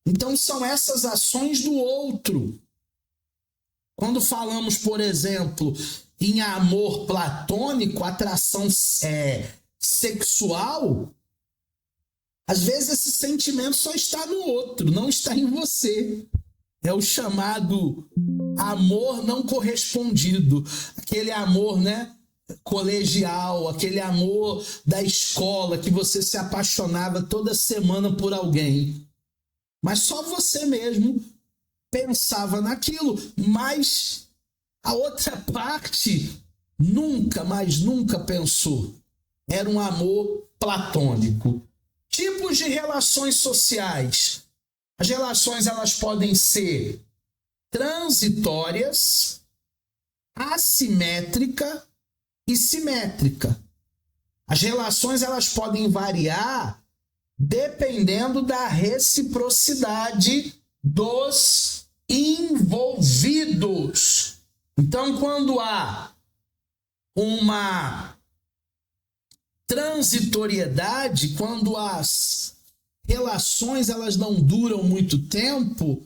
Então são essas ações do outro. Quando falamos, por exemplo, em amor platônico, atração sexual, às vezes esse sentimento só está no outro, não está em você. É o chamado amor não correspondido. Aquele amor, colegial, aquele amor da escola que você se apaixonava toda semana por alguém. Mas só você mesmo pensava naquilo. Mas a outra parte nunca, mas nunca pensou. Era um amor platônico. Tipos de relações sociais. As relações elas podem ser transitórias, assimétrica e simétrica. As relações elas podem variar dependendo da reciprocidade dos envolvidos. Então, quando há uma transitoriedade, quando as relações elas não duram muito tempo,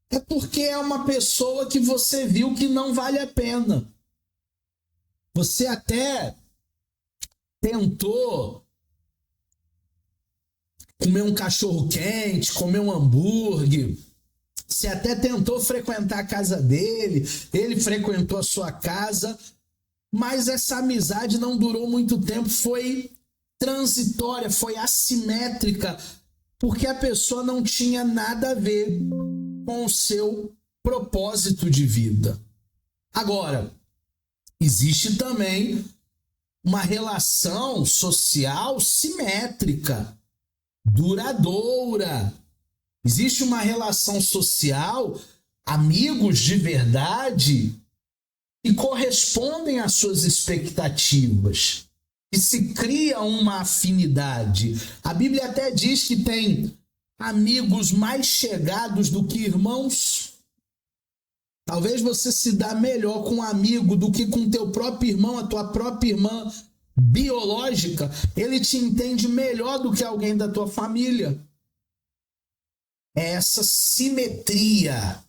é porque é uma pessoa que você viu que não vale a pena. Você até tentou comer um cachorro quente, comer um hambúrguer, você até tentou frequentar a casa dele, ele frequentou a sua casa, mas essa amizade não durou muito tempo, foi transitória, foi assimétrica, porque a pessoa não tinha nada a ver com o seu propósito de vida. Agora, existe também uma relação social simétrica, duradoura. Existe uma relação social, amigos de verdade, que correspondem às suas expectativas, que se cria uma afinidade. A Bíblia até diz que tem amigos mais chegados do que irmãos. Talvez você se dá melhor com um amigo do que com teu próprio irmão, a tua própria irmã biológica. Ele te entende melhor do que alguém da tua família. É essa simetria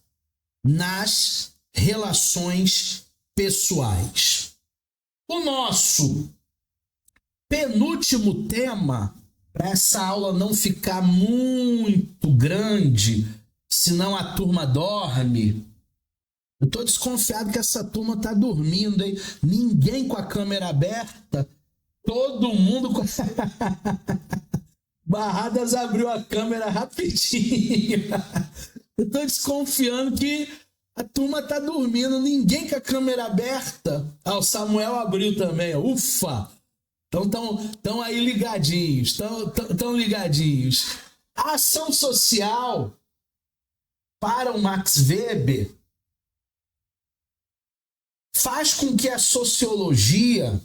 nas relações pessoais. O nosso penúltimo tema, para essa aula não ficar muito grande, senão a turma dorme. Eu estou desconfiado que essa turma está dormindo, hein? Ninguém com a câmera aberta, todo mundo com... Barradas abriu a câmera rapidinho. Eu estou desconfiando que a turma está dormindo, ninguém com a câmera aberta. O Samuel abriu também, ufa! Estão aí ligadinhos, estão ligadinhos. A ação social, para o Max Weber, faz com que a sociologia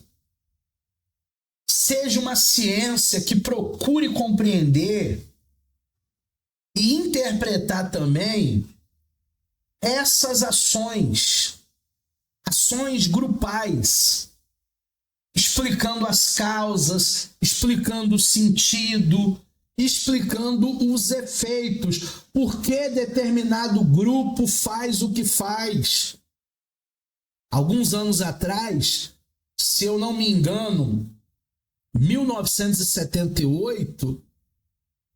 seja uma ciência que procure compreender e interpretar também essas ações grupais, explicando as causas, explicando o sentido, explicando os efeitos, por que determinado grupo faz o que faz. Alguns anos atrás, se eu não me engano, 1978,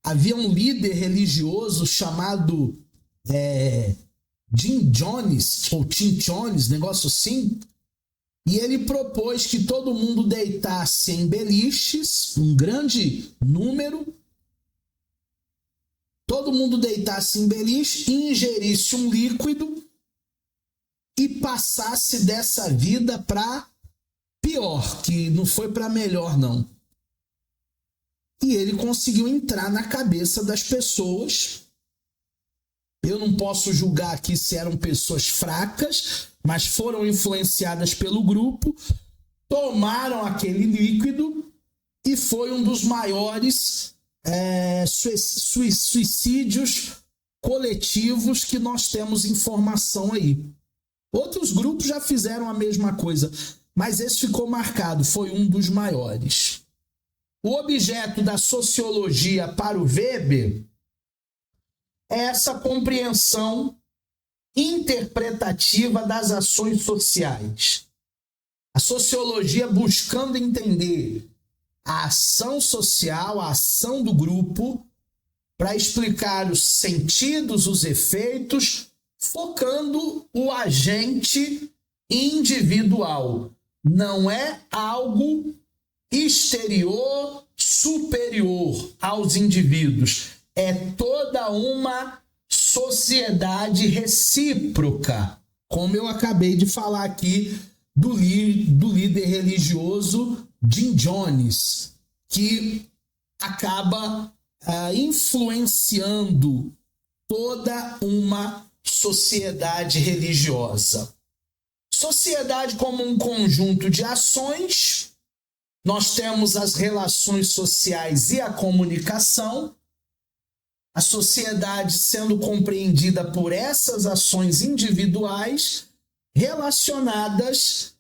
havia um líder religioso chamado Jim Jones, ou Tim Jones, negócio assim, e ele propôs que todo mundo deitasse em beliches, um grande número, todo mundo deitasse em beliche, ingerisse um líquido e passasse dessa vida para pior, que não foi para melhor, não. E ele conseguiu entrar na cabeça das pessoas. Eu não posso julgar aqui se eram pessoas fracas, mas foram influenciadas pelo grupo, tomaram aquele líquido e foi um dos maiores suicídios coletivos que nós temos informação aí. Outros grupos já fizeram a mesma coisa, mas esse ficou marcado, foi um dos maiores. O objeto da sociologia para o Weber é essa compreensão interpretativa das ações sociais. A sociologia buscando entender a ação social, a ação do grupo, para explicar os sentidos, os efeitos, focando o agente individual. Não é algo exterior, superior aos indivíduos. É toda uma sociedade recíproca, como eu acabei de falar aqui do líder religioso Jim Jones, que acaba influenciando toda uma sociedade religiosa. Sociedade como um conjunto de ações, nós temos as relações sociais e a comunicação, a sociedade sendo compreendida por essas ações individuais relacionadas,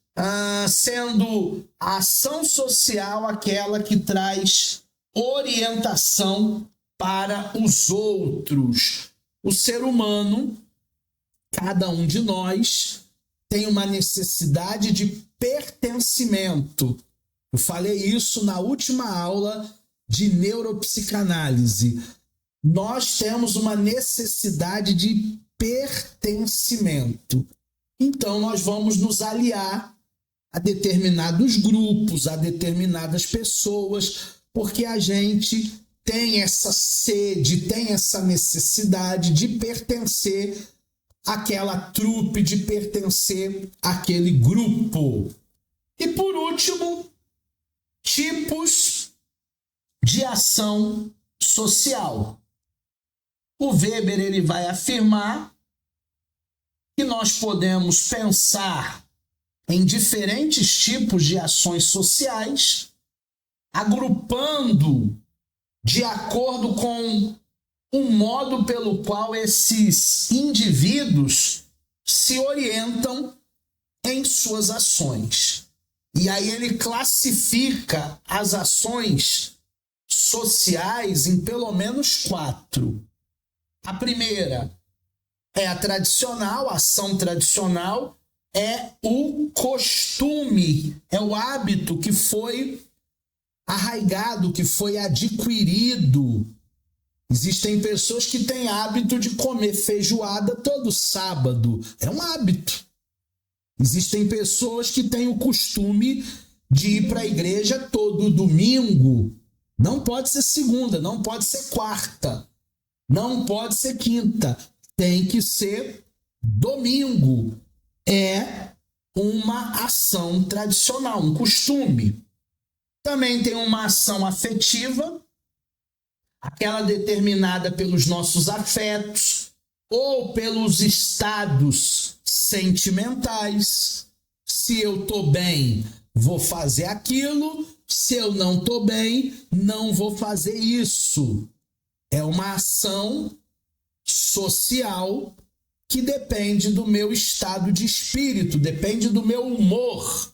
sendo a ação social aquela que traz orientação para os outros. O ser humano, cada um de nós, tem uma necessidade de pertencimento. Eu falei isso na última aula de neuropsicanálise. Nós temos uma necessidade de pertencimento. Então, nós vamos nos aliar a determinados grupos, a determinadas pessoas, porque a gente tem essa sede, tem essa necessidade de pertencer àquela trupe, de pertencer àquele grupo. E, por último, tipos de ação social. O Weber ele vai afirmar que nós podemos pensar em diferentes tipos de ações sociais, agrupando de acordo com o modo pelo qual esses indivíduos se orientam em suas ações. E aí ele classifica as ações sociais em pelo menos 4. A primeira é a tradicional, a ação tradicional é o costume, é o hábito que foi arraigado, que foi adquirido. Existem pessoas que têm hábito de comer feijoada todo sábado, é um hábito. Existem pessoas que têm o costume de ir para a igreja todo domingo. Não pode ser segunda, não pode ser quarta, não pode ser quinta. Tem que ser domingo. É uma ação tradicional, um costume. Também tem uma ação afetiva, aquela determinada pelos nossos afetos ou pelos estados sentimentais. Se eu estou bem, vou fazer aquilo. Se eu não estou bem, não vou fazer isso. É uma ação social que depende do meu estado de espírito, depende do meu humor.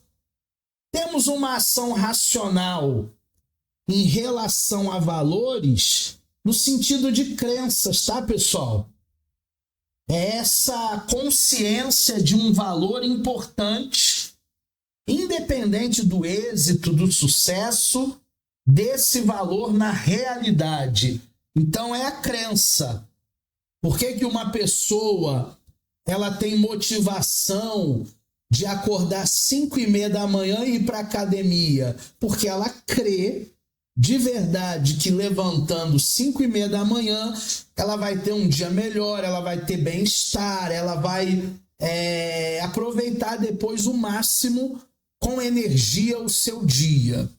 Temos uma ação racional em relação a valores no sentido de crenças, tá, pessoal? É essa consciência de um valor importante, independente do êxito, do sucesso, desse valor na realidade. Então é a crença. Por que uma pessoa ela tem motivação de acordar 5:30 da manhã e ir para a academia? Porque ela crê de verdade que levantando 5:30 da manhã, ela vai ter um dia melhor, ela vai ter bem-estar, ela vai aproveitar depois o máximo com energia o seu dia.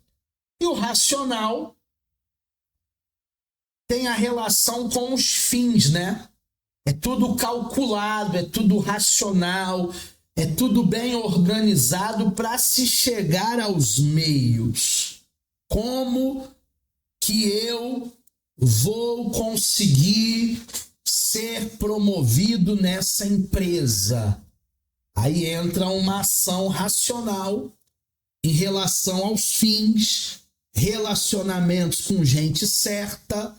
E o racional tem a relação com os fins, né? É tudo calculado, é tudo racional, é tudo bem organizado para se chegar aos meios. Como que eu vou conseguir ser promovido nessa empresa? Aí entra uma ação racional em relação aos fins, relacionamentos com gente certa,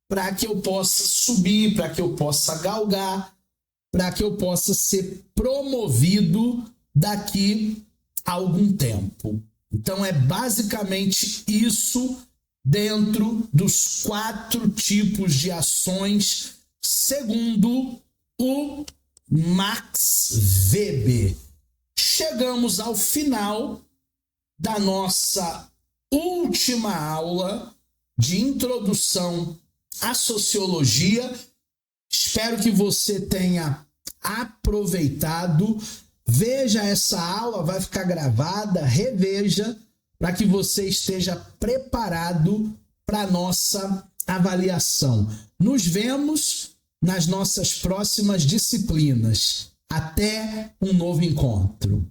para que eu possa subir, para que eu possa galgar, para que eu possa ser promovido daqui a algum tempo. Então é basicamente isso dentro dos 4 tipos de ações, segundo o Max Weber. Chegamos ao final da nossa última aula de introdução à sociologia. Espero que você tenha aproveitado. Veja essa aula, vai ficar gravada, reveja, para que você esteja preparado para a nossa avaliação. Nos vemos nas nossas próximas disciplinas. Até um novo encontro.